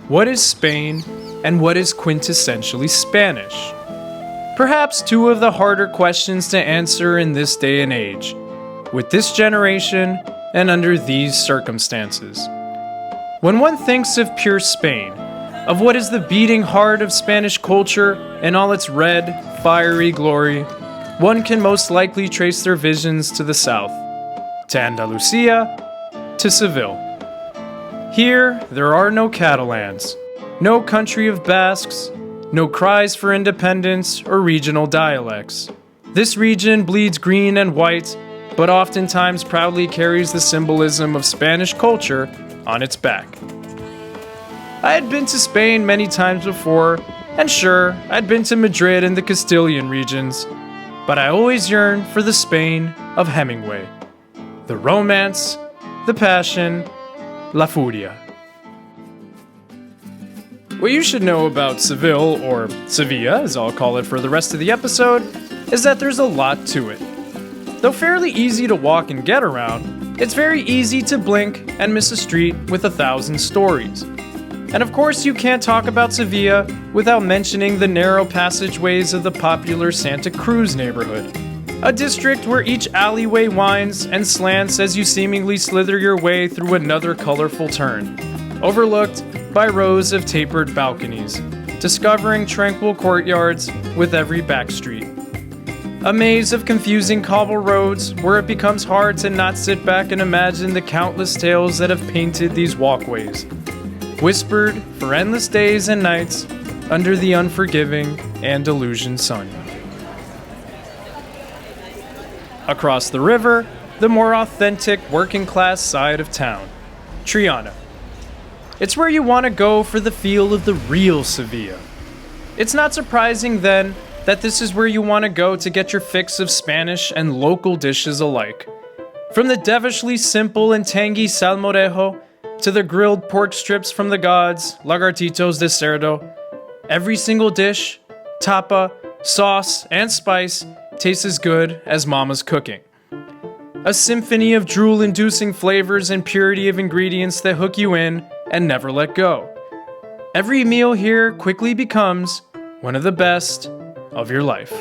What is Spain, and what is quintessentially Spanish? Perhaps two of the harder questions to answer in this day and age, with this generation and under these circumstances. When one thinks of pure Spain, of what is the beating heart of Spanish culture in all its red, fiery glory, one can most likely trace their visions to the south, to Andalusia, to Seville. Here, there are no Catalans, no country of Basques, no cries for independence or regional dialects. This region bleeds green and white, but oftentimes proudly carries the symbolism of Spanish culture on its back. I had been to Spain many times before, and sure, I'd been to Madrid and the Castilian regions, but I always yearned for the Spain of Hemingway. The romance, the passion, La Furia. What you should know about Seville, or Sevilla as I'll call it for the rest of the episode, is that there's a lot to it. Though fairly easy to walk and get around, it's very easy to blink and miss a street with 1,000 stories. And of course you can't talk about Sevilla without mentioning the narrow passageways of the popular Santa Cruz neighborhood, a district where each alleyway winds and slants as you seemingly slither your way through another colorful turn, overlooked by rows of tapered balconies, discovering tranquil courtyards with every back street. A maze of confusing cobble roads where it becomes hard to not sit back and imagine the countless tales that have painted these walkways, whispered for endless days and nights under the unforgiving Andalusian sun. Across the river, the more authentic working-class side of town, Triana. It's where you want to go for the feel of the real Sevilla. It's not surprising, then, that this is where you want to go to get your fix of Spanish and local dishes alike. From the devilishly simple and tangy salmorejo to the grilled pork strips from the gods, lagartitos de cerdo, every single dish, tapa, sauce, and spice tastes as good as mama's cooking. A symphony of drool-inducing flavors and purity of ingredients that hook you in and never let go. Every meal here quickly becomes one of the best of your life.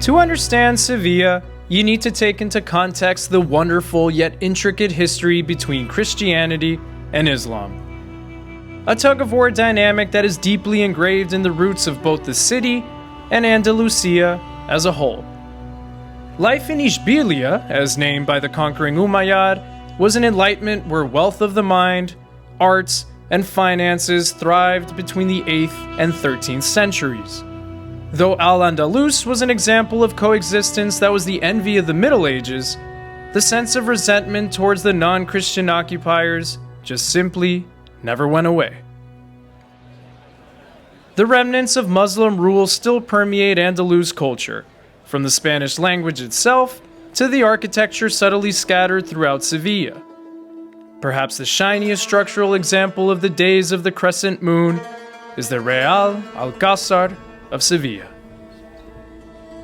To understand Sevilla, you need to take into context the wonderful yet intricate history between Christianity and Islam. A tug-of-war dynamic that is deeply engraved in the roots of both the city and Andalusia as a whole. Life in Ishbilia, as named by the conquering Umayyad, was an enlightenment where wealth of the mind, arts, and finances thrived between the 8th and 13th centuries. Though Al-Andalus was an example of coexistence that was the envy of the Middle Ages, the sense of resentment towards the non-Christian occupiers just simply never went away. The remnants of Muslim rule still permeate Andalus culture, from the Spanish language itself to the architecture subtly scattered throughout Sevilla. Perhaps the shiniest structural example of the days of the crescent moon is the Real Alcazar of Sevilla.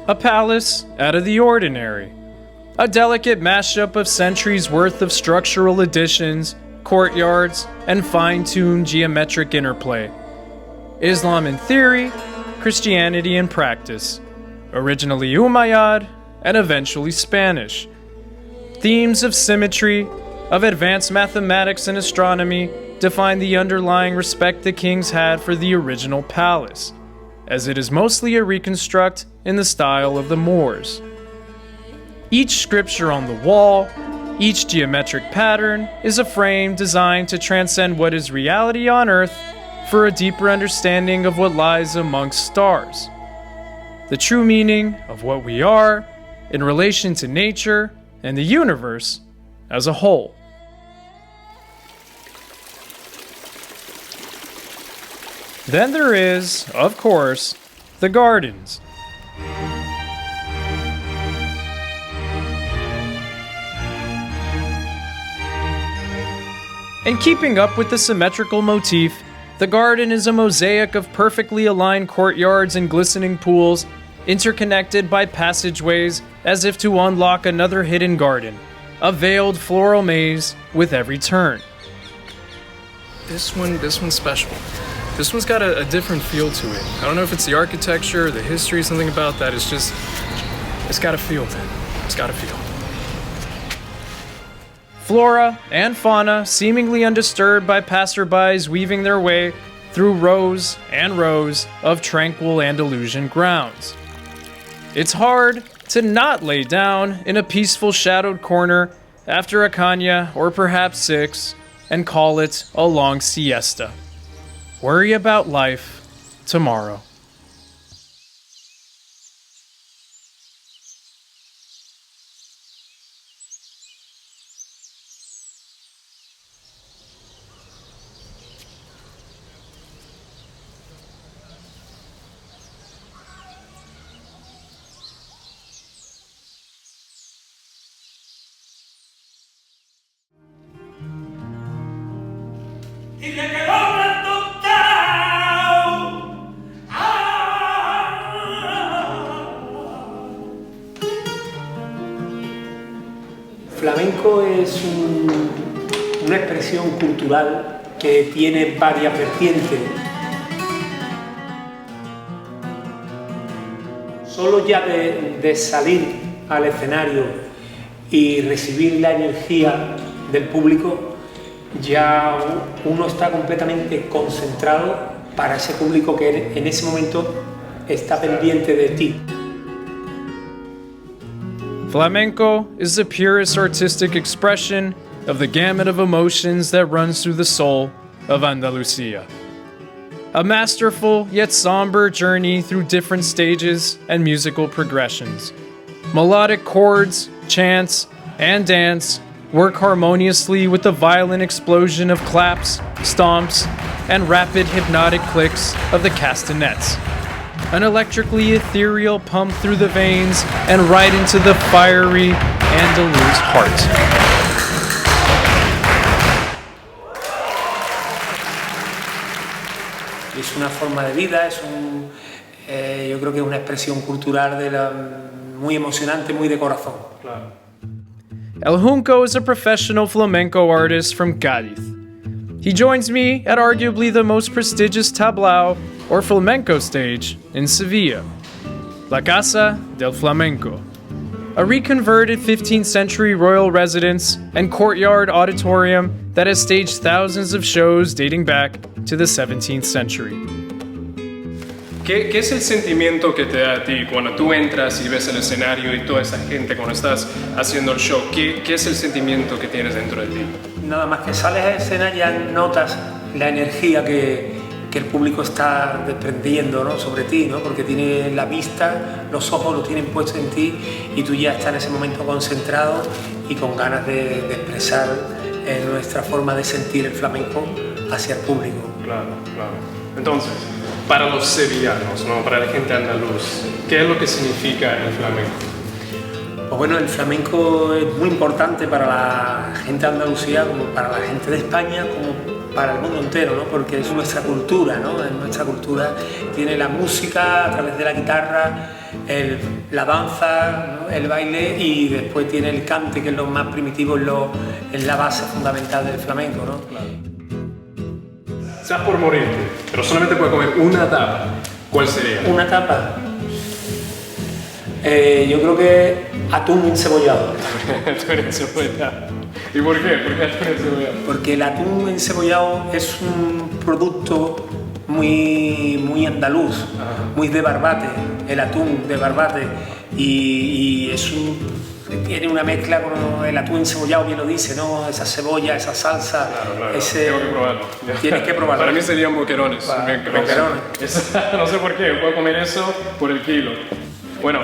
A palace out of the ordinary. A delicate mashup of centuries worth of structural additions, courtyards, and fine-tuned geometric interplay. Islam in theory, Christianity in practice. Originally Umayyad, and eventually Spanish. Themes of symmetry, of advanced mathematics and astronomy define the underlying respect the kings had for the original palace, as it is mostly a reconstruct in the style of the Moors. Each scripture on the wall, each geometric pattern, is a frame designed to transcend what is reality on Earth for a deeper understanding of what lies amongst stars. The true meaning of what we are in relation to nature and the universe as a whole. Then there is, of course, the gardens. In keeping up with the symmetrical motif, the garden is a mosaic of perfectly aligned courtyards and glistening pools, interconnected by passageways as if to unlock another hidden garden, a veiled floral maze with every turn. This one's special. This one's got a different feel to it. I don't know if it's the architecture, the history, something about that. It's got a feel, man. It's got a feel. Flora and fauna seemingly undisturbed by passerbys weaving their way through rows and rows of tranquil Andalusian grounds. It's hard to not lay down in a peaceful shadowed corner after a caña or perhaps 6 and call it a long siesta. Worry about life tomorrow. Flamenco es una expresión cultural que tiene varias vertientes. Solo ya de salir al escenario y recibir la energía del público, ya uno está completamente concentrado para ese público que en ese momento está pendiente de ti. Flamenco is the purest artistic expression of the gamut of emotions that runs through the soul of Andalusia. A masterful yet somber journey through different stages and musical progressions. Melodic chords, chants, and dance work harmoniously with the violent explosion of claps, stomps, and rapid hypnotic clicks of the castanets. An electrically ethereal pump through the veins and right into the fiery Andaluz heart. Es una forma de vida, yo creo que es una expresión cultural muy emocionante, muy de corazón. Claro. El Junco is a professional flamenco artist from Cádiz. He joins me at arguably the most prestigious tablao or flamenco stage in Seville, La Casa del Flamenco, a reconverted 15th century royal residence and courtyard auditorium that has staged thousands of shows dating back to the 17th century. ¿Qué es el sentimiento que te da a ti cuando tú entras y ves el escenario y toda esa gente cuando estás haciendo el show? ¿Qué es el sentimiento que tienes dentro de ti? Nada más que sales a escena ya notas la energía que el público está desprendiendo, ¿no?, sobre ti, ¿no?, porque tiene la vista, los ojos lo tienen puestos en ti y tú ya estás en ese momento concentrado y con ganas de expresar nuestra forma de sentir el flamenco hacia el público. Claro, claro. Entonces, para los sevillanos, ¿no?, para la gente andaluz, ¿qué es lo que significa el flamenco? Pues bueno, el flamenco es muy importante para la gente de Andalucía, como para la gente de España, como para el mundo entero, ¿no?, porque es nuestra cultura, ¿no?, es nuestra cultura. Tiene la música a través de la guitarra, la danza, ¿no?, el baile, y después tiene el cante, que es lo más primitivo, es la base fundamental del flamenco, ¿no? Claro. Estás por morirte, pero solamente puedes comer una tapa. ¿Cuál sería? Una tapa. Yo creo que atún encebollado. Atún encebollado. ¿Y por qué? ¿Por qué atún encebollado? Porque el atún encebollado es un producto muy andaluz, muy de Barbate, el atún de Barbate, y tiene una mezcla con el atún encebollado, bien lo dice, ¿no?, esa cebolla, esa salsa. Claro. Tengo que probarlo. Tienes que probarlo. Para mí serían boquerones. Boquerones. No sé por qué, puedo comer eso por el kilo. Bueno,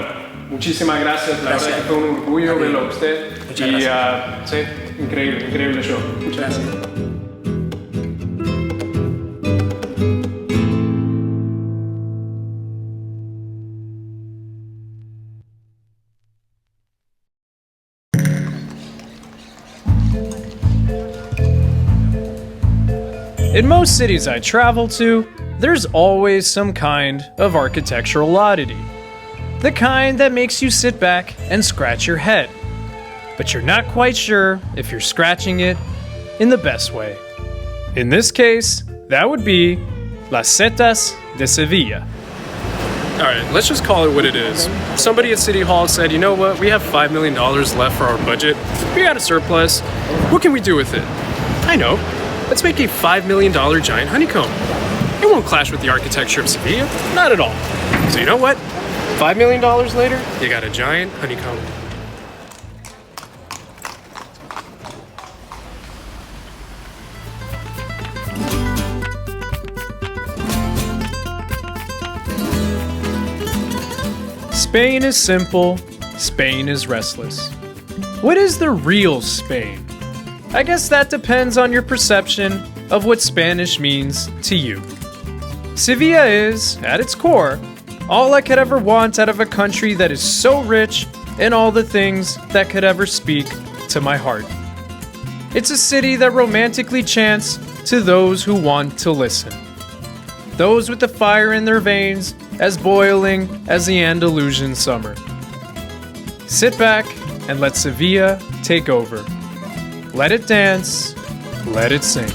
muchísimas gracias. La verdad que fue un orgullo verlo a usted. Muchas gracias. Sí, increíble show. Muchas gracias. In most cities I travel to, there's always some kind of architectural oddity. The kind that makes you sit back and scratch your head. But you're not quite sure if you're scratching it in the best way. In this case, that would be Las Setas de Sevilla. Alright, let's just call it what it is. Somebody at City Hall said, you know what, we have $5 million left for our budget. We got a surplus. What can we do with it? I know. Let's make a $5 million giant honeycomb. It won't clash with the architecture of Sevilla. Not at all. So you know what? $5 million later, you got a giant honeycomb. Spain is simple, Spain is restless. What is the real Spain? I guess that depends on your perception of what Spanish means to you. Sevilla is, at its core, all I could ever want out of a country that is so rich in all the things that could ever speak to my heart. It's a city that romantically chants to those who want to listen. Those with the fire in their veins as boiling as the Andalusian summer. Sit back and let Sevilla take over. Let it dance, let it sing.